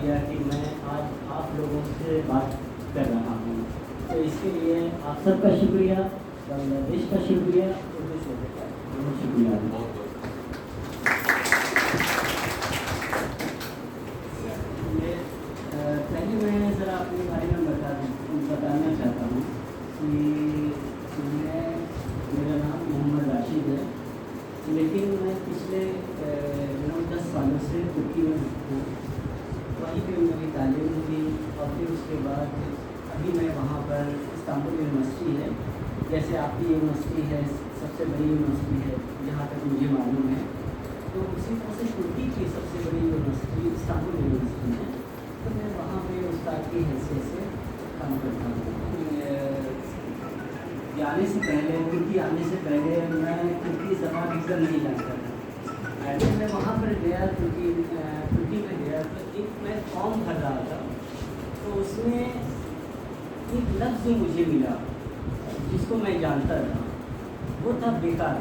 دیا کہ میں آج آپ لوگوں سے بات کر رہا ہوں، تو اس کے لیے آپ سب کا شکریہ، بنگلہ دیش کا شکریہ، اردو شعبے کا بہت شکریہ۔ بہت پہلے میں ذرا اپنے بارے میں بتانا چاہتا ہوں کہ میرا نام محمد راشد ہے، لیکن میں پچھلے 9-10 سالوں سے ترکی میں ہوں، وہیں پہ میری تعلیم ہوئی، اور پھر اس کے بعد ابھی میں وہاں پر استنبول یونیورسٹی ہے، جیسے آپ کی یونیورسٹی ہے سب سے بڑی یونیورسٹی ہے جہاں تک مجھے معلوم ہے، تو اسی طرح سے ترکی کی سب سے بڑی یونیورسٹی استنبول یونیورسٹی ہے، تو میں وہاں پہ استاد کی حیثیت سے کام کرتا ہوں۔ آنے سے پہلے ترکی آنے سے پہلے میں ترکی زبان بالکل نہیں جانتا تھا، جب میں وہاں پر گیا ترکی میں گیا تو ایک میں فارم بھر رہا تھا، تو اس میں ایک لفظ مجھے ملا جس کو میں جانتا تھا، وہ تھا بیکار۔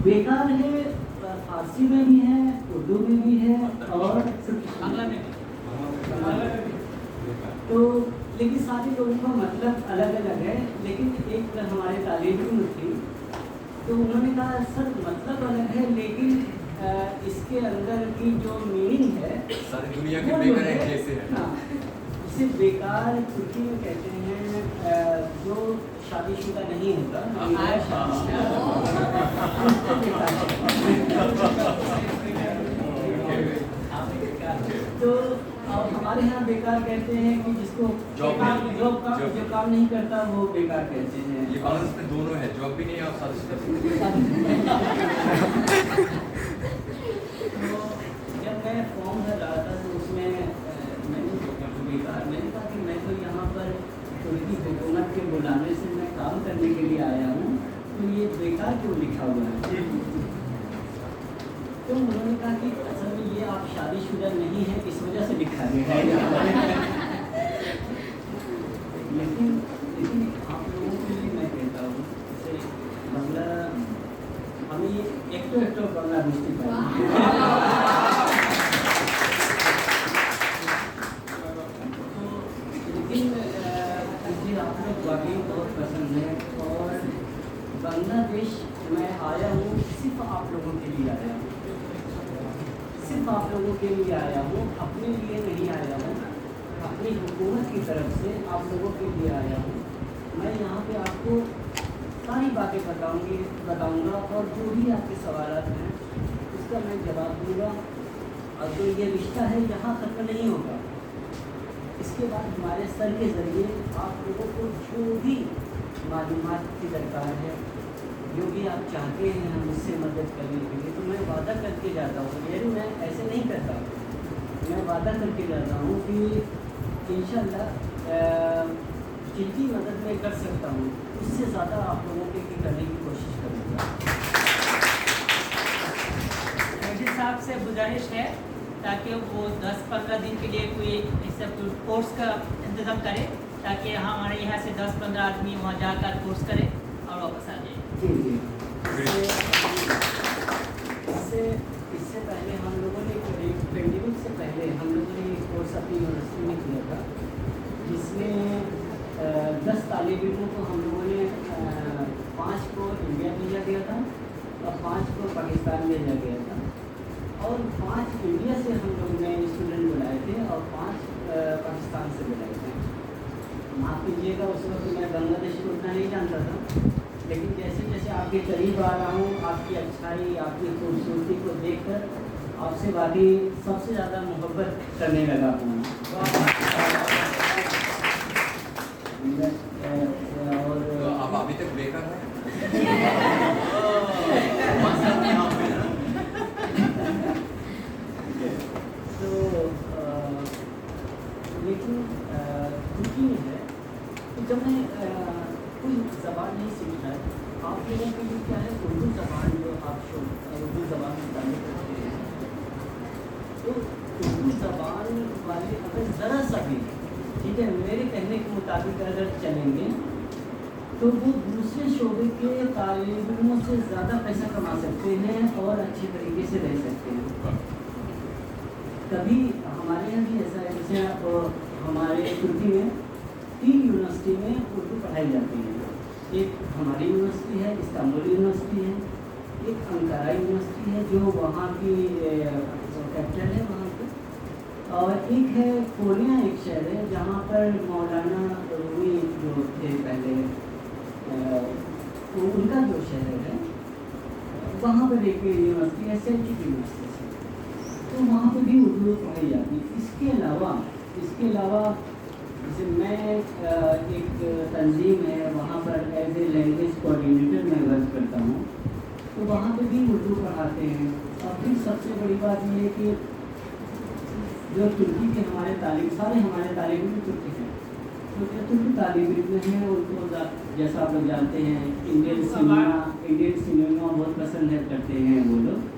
بیکار ہے، فارسی میں بھی ہے، اردو میں بھی ہے اور بنگلہ میں بھی، تو لیکن سارے لوگوں کا مطلب الگ الگ ہے، لیکن ایک ہمارے طالب علم تھی تو انہوں نے کہا سر مطلب الگ ہے لیکن اس کے اندر کی جو میننگ ہے ساری دنیا کے بیکار ایک جیسے ہے۔ ہاں، اسے بیکار ترکی میں کہتے ہیں جو شادی شدہ نہیں ہوتا، تو ہمارے یہاں بیکار کہتے ہیں کہ جس کو جو کام نہیں کرتا وہ بیکار کہتے ہیں۔ یہ بالانس میں دونوں ہے، جاب بھی نہیں ہے اور شادی شدہ بھی نہیں۔ تو جب میں فارم بھر رہا تھا تو اس میں میں نے بیکار، میں نے کہا کہ میں تو یہاں پر ترکی حکومت کے بلانے سے میں کام کرنے کے لیے آیا ہوں، تو یہ بیکار کیوں لکھا ہوا ہے؟ تو انہوں نے کہا کہ اصل میں یہ آپ شادی شدہ نہیں ہیں اس وجہ سے لکھا گیا ہے، لیکن آپ لوگوں کے لیے میں کہتا ہوں جیسے بنگلہ ہمیں ایک تو بنگلہ دیش لیکن مجھے آپ لوگ واقعی بہت پسند ہے، اور بنگلہ دیش میں آیا ہوں صرف آپ لوگوں کے لیے آیا ہوں، صرف آپ لوگوں کے لیے آیا ہوں، اپنے لیے نہیں آیا ہوں، اپنی حکومت کی طرف سے آپ لوگوں کے لیے آیا ہوں۔ میں یہاں پہ آپ کو ساری باتیں بتاؤں گا، اور جو بھی آپ کے سوالات ہیں اس کا میں جواب دوں گا، اور جو یہ رشتہ ہے یہاں ختم نہیں ہوگا، اس کے بعد ہمارے سر کے ذریعے آپ لوگوں کو جو بھی معلومات کی درکار ہے، جو بھی آپ چاہتے ہیں ہم اس سے مدد کرنے کے لیے، تو میں وعدہ کر کے جاتا ہوں، یعنی میں ایسے نہیں کرتا، میں وعدہ کر کے جاتا ہوں کہ انشاءاللہ جتنی مدد میں کر سکتا ہوں اس سے زیادہ آپ لوگوں کے لیے کرنے کی کوشش کروں گا۔ مجھے صاحب سے گزارش ہے تاکہ وہ 10-15 دن کے لیے کوئی ایسا کورس کا انتظام کرے، تاکہ ہمارے یہاں سے 10-15 آدمی وہاں جا کر کورس کرے اور واپس آ جائے۔ جی اس سے پہلے ہم لوگوں نے پینڈیمک سے پہلے ہم لوگوں نے ایک کورس اپنی یونیورسٹی میں کیا تھا، جس میں 10 طالب علموں کو ہم لوگوں نے 5 کو انڈیا بھیجا گیا تھا اور 5 کو پاکستان بھیجا گیا تھا، اور 5 انڈیا سے ہم لوگوں نے اسٹوڈنٹ بلائے تھے اور 5 پاکستان سے بلائے تھے۔ معاف کیجیے گا، اس وقت میں بنگلہ دیش کو اتنا نہیں جانتا تھا، لیکن جیسے جیسے آپ کے قریب آ رہا ہوں، آپ کی اچھائی، آپ کی خوبصورتی کو دیکھ کر آپ سے واقعی سب سے زیادہ محبت کرنے لگا ہوں، تو آپ ابھی تک بیکار ہیں؟ تو لیکن ترکی میں ہے کہ جب میں کوئی زبان نہیں سیکھتا ہے، آپ لوگوں کے لیے کیا ہے اردو زبان، جو آپ اردو زبان سے تعلق رکھتے ہیں، تو اردو زبان والے اگر ذرا سا بھی ٹھیک ہے میرے کہنے کے مطابق اگر چلیں گے تو وہ دوسرے شعبے کے طالب علموں سے زیادہ پیسہ کما سکتے ہیں اور اچھے طریقے سے رہ سکتے ہیں۔ کبھی ہمارے یہاں بھی ایسا ہے، جیسے ہمارے ترکی میں 3 یونیورسٹی میں اردو پڑھائی جاتی ہے. ایک ہماری یونیورسٹی ہے، استنبول یونیورسٹی ہے، ایک انکارا یونیورسٹی ہے جو وہاں کی کیپٹل ہے وہاں پہ، اور ایک ہے کوریا، ایک شہر ہے جہاں پر مولانا رومی جو تھے پہلے، ان کا جو شہر ہے وہاں پر ایک یونیورسٹی ہے، سیلجک یونیورسٹی سے، تو وہاں پہ بھی اردو پڑھائی جاتی ہے. اس کے علاوہ جیسے میں ایک تنظیم ہے وہاں پر ایز اے لینگویج کوآرڈینیٹر میں ورک کرتا ہوں، تو وہاں پہ بھی اردو پڑھاتے ہیں. اور پھر سب سے بڑی بات یہ ہے کہ جو ترکی کے ہمارے سارے ہمارے طالب علم ترکی ہیں، تو جو ترکی طالب علم ہیں ان کو جیسا آپ لوگ جانتے ہیں انڈین سنیما بہت پسند کرتے ہیں وہ لوگ.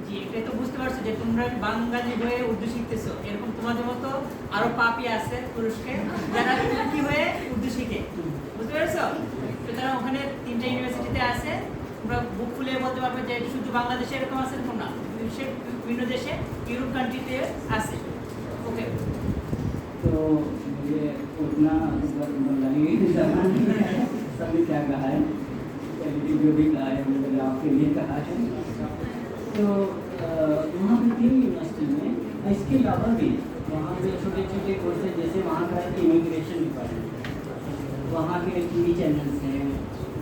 জি, এটা তো বুঝতে পারছো যে তোমরা বাঙালি হয়ে উর্দু শিখতেছো, এরকম তোমাদের মতো আরো পাপি আছে তুরস্কে যারা তুর্কি হয়ে উর্দু শিখে, বুঝতে পেরেছো? তো তারা ওখানে 3টা ইউনিভার্সিটিতে আছে, তোমরা বুক খুলে বলতে পারবে যে শুধু বাংলাদেশে এরকম আছে এরকম না, বিশ্বের বিভিন্ন দেশে ইউরোপ কান্ট্রিতে আছে. ওকে, تو مجھے اتنا بنگالی زبان نہیں ہے، سب نے کیا کہا ہے، جو بھی کہا ہے میں نے آپ کے لیے کہا ہے. تو وہاں پہ 3 یونیورسٹی میں، اس کے علاوہ بھی وہاں پہ چھوٹے چھوٹے کورس ہیں، جیسے وہاں کا امیگریشن ڈپارٹمنٹ، وہاں کے ٹی وی چینلس ہیں،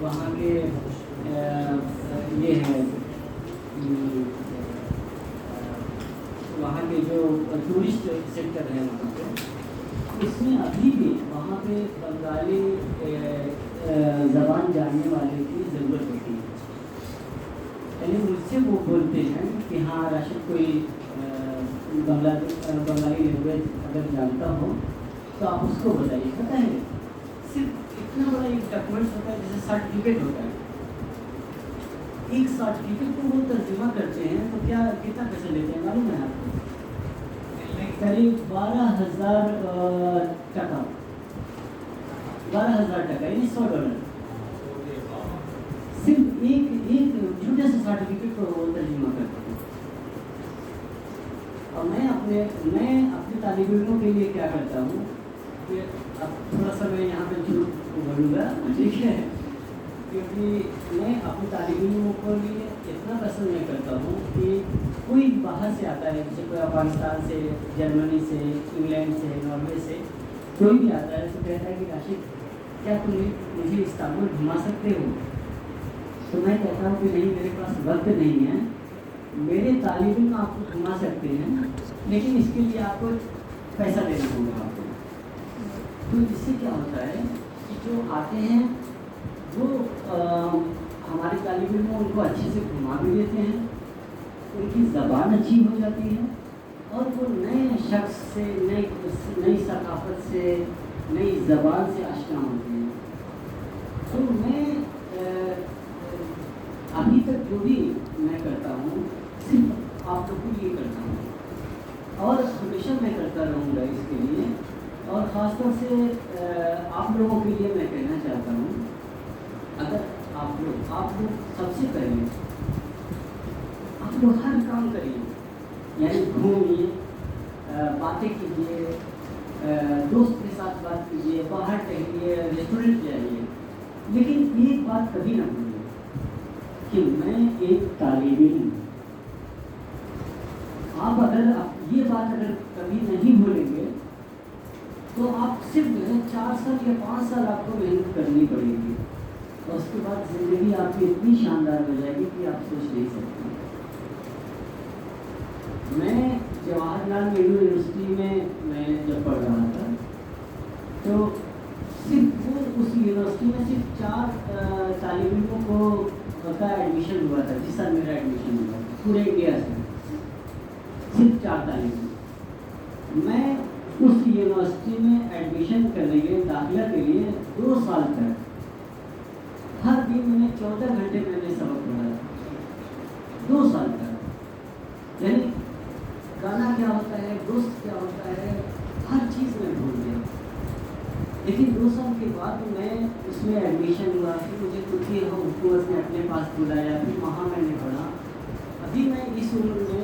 وہاں کے یہ ہے وہاں کے جو ٹورسٹ سیکٹر ہے وہاں پہ، اس میں ابھی بھی وہاں پہ بنگالی زبان جاننے والے کی ضرورت ہوتی ہے. یعنی مجھ سے وہ بولتے ہیں کہ ہاں راشد کوئی بنگالی لینگویج اگر جانتا ہو تو آپ اس کو بتائیے. پتہ ہے صرف اتنا بڑا ایک ڈاکومنٹس ہوتا ہے جیسے سرٹیفکیٹ ہوتا ہے، ایک سرٹیفکیٹ کو وہ ترجمہ کرتے ہیں تو کتنا پیسے لیتے ہیں معلوم ہے آپ کو؟ قریب 12,000 ٹکا، 12,000 ٹکا یعنی $100. صرف ایک چھوٹے سے سرٹیفکیٹ کو وہ ترجمہ کرتے ہیں. اور میں اپنے طالب علموں کے لیے کیا کرتا ہوں کہ اب تھوڑا سا میں یہاں پہ جھوٹ بولوں گا، ٹھیک ہے، کیونکہ میں اپنے طالب علموں کو لیے اتنا پسند میں کرتا ہوں کہ کوئی باہر سے آتا ہے، جیسے کوئی افغانستان سے، جرمنی سے، انگلینڈ سے، ناروے سے کوئی بھی آتا ہے تو کہتا ہے کہ راشد کیا تم مجھے استنبول گھما سکتے ہو؟ تو میں کہتا ہوں کہ نہیں، میرے پاس وقت نہیں ہے، میرے طالب علم آپ کو گھما سکتے ہیں لیکن اس کے لیے آپ کو پیسہ دینا ہوگا آپ کو. تو اس سے کیا ہوتا ہے کہ جو آتے ہیں وہ ہمارے طالب علم ان کو اچھے سے گھما بھی دیتے ہیں، ان کی زبان اچھی ہو جاتی ہے اور وہ نئے شخص سے، نئی ثقافت سے، نئی زبان سے آشنا ہوتے ہیں. تو میں ابھی تک جو بھی میں کرتا ہوں صرف آپ لوگ کو یہ کرتا ہوں اور ہمیشہ میں کرتا رہوں گا اس کے لیے. اور خاص طور سے آپ لوگوں کے لیے میں کہنا چاہتا ہوں، اگر آپ لوگ سب سے پہلے آپ لوگ ہر کام کریے، یعنی گھومیے، باتیں کیجیے، دوست کے ساتھ بات کیجیے، باہر ٹہلیے، ریسٹورنٹ جائیے، لیکن ایک بات کبھی نہ بھولیں کہ میں ایک طالب علم. آپ یہ بات اگر کبھی نہیں بھولیں گے تو آپ صرف 4 سال یا 5 سال آپ کو محنت کرنی پڑے گی اور اس کے بعد زندگی آپ کی اتنی شاندار ہو جائے گی کہ آپ سوچ نہیں سکتے. میں جواہر لال نہرو یونیورسٹی میں جب پڑھ رہا تھا تو صرف وہ اس یونیورسٹی میں صرف 4 طالب علموں کو کا ایڈمیشن ہوا تھا. جس سال میرا ایڈمیشن ہوا تھا پورے انڈیا سے صرف 4 طالب علم. میں اس یونیورسٹی میں ایڈمیشن کرنے کے داخلہ کے لیے 2 سال تک ہر دن میں نے 14 گھنٹے میں نے سبق پڑھا تھا. 2 سال تک، یعنی گانا کیا ہوتا ہے، دوست کیا ہوتا ہے، ہر چیز میں بھول گیا. لیکن 2 سال کے بعد میں اس میں ایڈمیشن ہوا، پھر مجھے ترکی حکومت نے اپنے پاس بلایا، پھر وہاں میں نے پڑھا. ابھی میں اس عمر میں